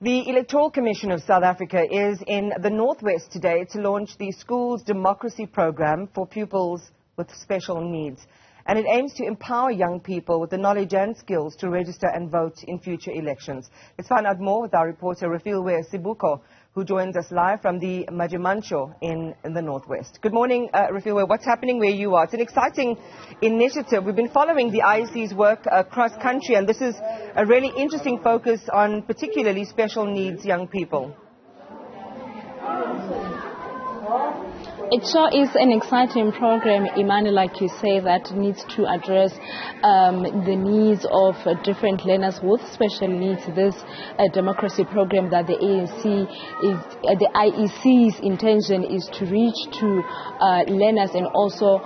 The Electoral Commission of South Africa is in the Northwest today to launch the Schools Democracy Program for pupils with special needs. And it aims to empower young people with the knowledge and skills to register and vote in future elections. Let's find out more with our reporter Refiloe Seboko, who joins us live from the Majimancho in the Northwest. Good morning, Refiloe. What's happening where you are? It's an exciting initiative. We've been following the IEC's work across country, and this is a really interesting focus on particularly special needs young people. It sure is an exciting program, Imani, like you say, that needs to address the needs of different learners with special needs. This democracy program that the IEC's intention is to reach to learners and also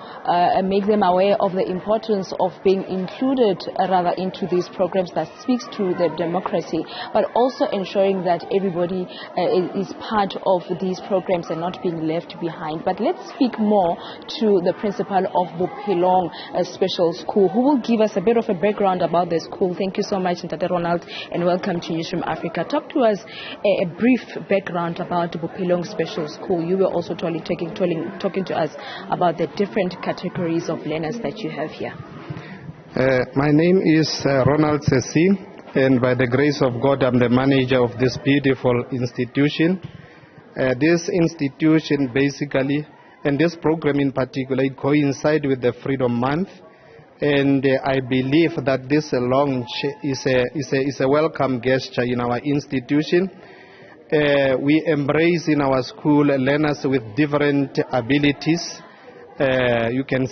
make them aware of the importance of being included into these programs that speaks to the democracy, but also ensuring that everybody is part of these programs and not being left behind. But let's speak more to the principal of Bophelong Special School, who will give us a bit of a background about the school. Thank you so much, Ntate Ronald, and welcome to Newzroom Afrika. Talk to us a brief background about Bophelong Special School. You were also talking to us about the different categories of learners that you have here. My name is Ronald Sesi, and by the grace of God, I'm the manager of this beautiful institution. This institution basically, and this program in particular, it coincides with the Freedom Month, and I believe that this launch is a welcome gesture in our institution. We embrace in our school learners with different abilities. You can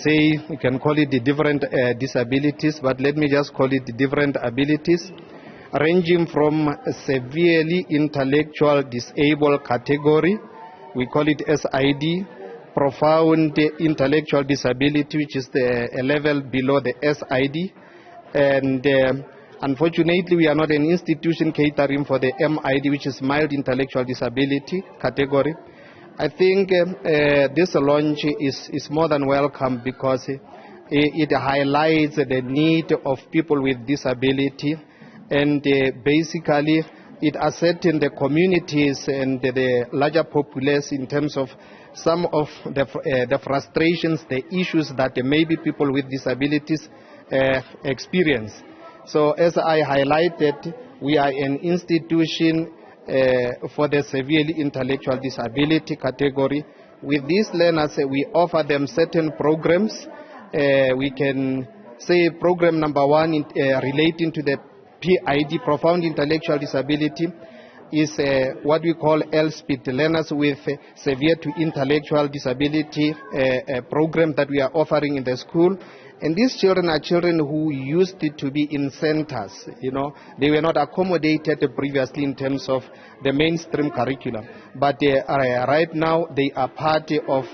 call it the different disabilities, but let me just call it the different abilities, ranging from severely intellectual disabled category, we call it SID, profound intellectual disability, which is a level below the SID, and unfortunately we are not an institution catering for the MID, which is mild intellectual disability category. I think this launch is more than welcome because it highlights the need of people with disability, and basically it ascertains the communities and the larger populace in terms of some of the frustrations, the issues that maybe people with disabilities experience. So as I highlighted, we are an institution for the severely intellectual disability category. With these learners, we offer them certain programs. We can say program number one relating to the PID, profound intellectual disability, is what we call LSPID, learners with severe to intellectual disability program that we are offering in the school. And these children are children who used to be in centers. They were not accommodated previously in terms of the mainstream curriculum. But right now they are part of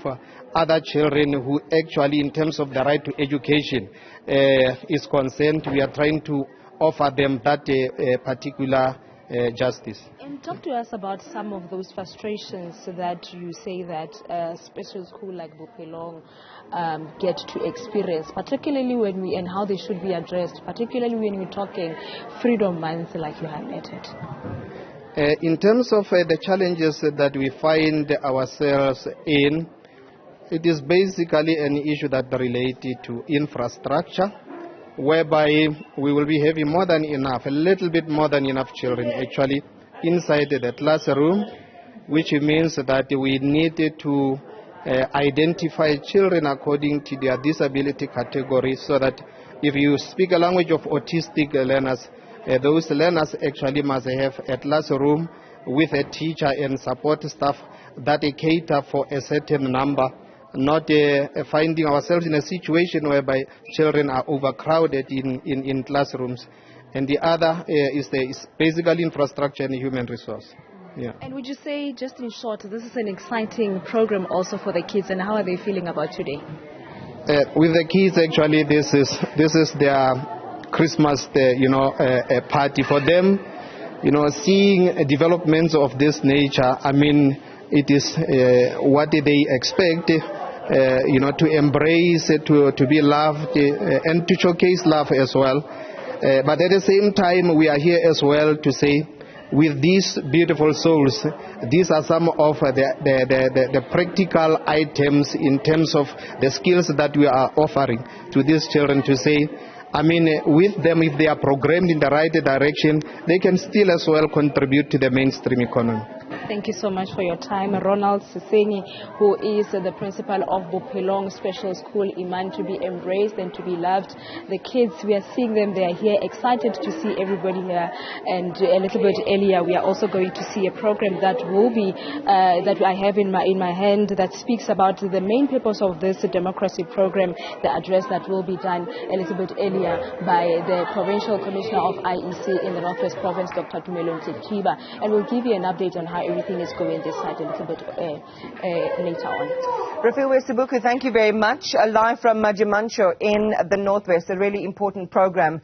other children who actually, in terms of the right to education is concerned, we are trying to offer them that particular justice. And talk to us about some of those frustrations that you say that a special school like Bophelong get to experience, particularly and how they should be addressed, particularly when we're talking Freedom Month like you highlighted. In terms of the challenges that we find ourselves in, it is basically an issue that related to infrastructure, whereby we will be having more than enough, a little bit more than enough children actually inside the classroom, which means that we need to identify children according to their disability category, so that if you speak a language of autistic learners, those learners actually must have a classroom with a teacher and support staff that cater for a certain number, not finding ourselves in a situation whereby children are overcrowded in classrooms. And the other is basically infrastructure and human resource. Yeah. And would you say, just in short, this is an exciting program also for the kids, and how are they feeling about today? With the kids, actually, this is their Christmas, party for them. Seeing developments of this nature, I mean, it is what they expect. To embrace, to be loved, and to showcase love as well. But at the same time, we are here as well to say with these beautiful souls. These are some of the practical items in terms of the skills that we are offering to these children to say, with them, if they are programmed in the right direction, they can still as well contribute to the mainstream economy. Thank you so much for your time. Ronald Sesenyi, who is the principal of Bophelong Special School, Iman, to be embraced and to be loved. The kids, we are seeing them, they are here, excited to see everybody here. And a little bit earlier, we are also going to see a program that will be, that I have in my hand, that speaks about the main purpose of this democracy program, the address that will be done a little bit earlier by the Provincial Commissioner of IEC in the Northwest Province, Dr. Tumelo Ntekiba. And we'll give you an update on how everything is going this side a little bit later on. Refiloe Seboko, thank you very much. Live from Majimancho in the Northwest, a really important program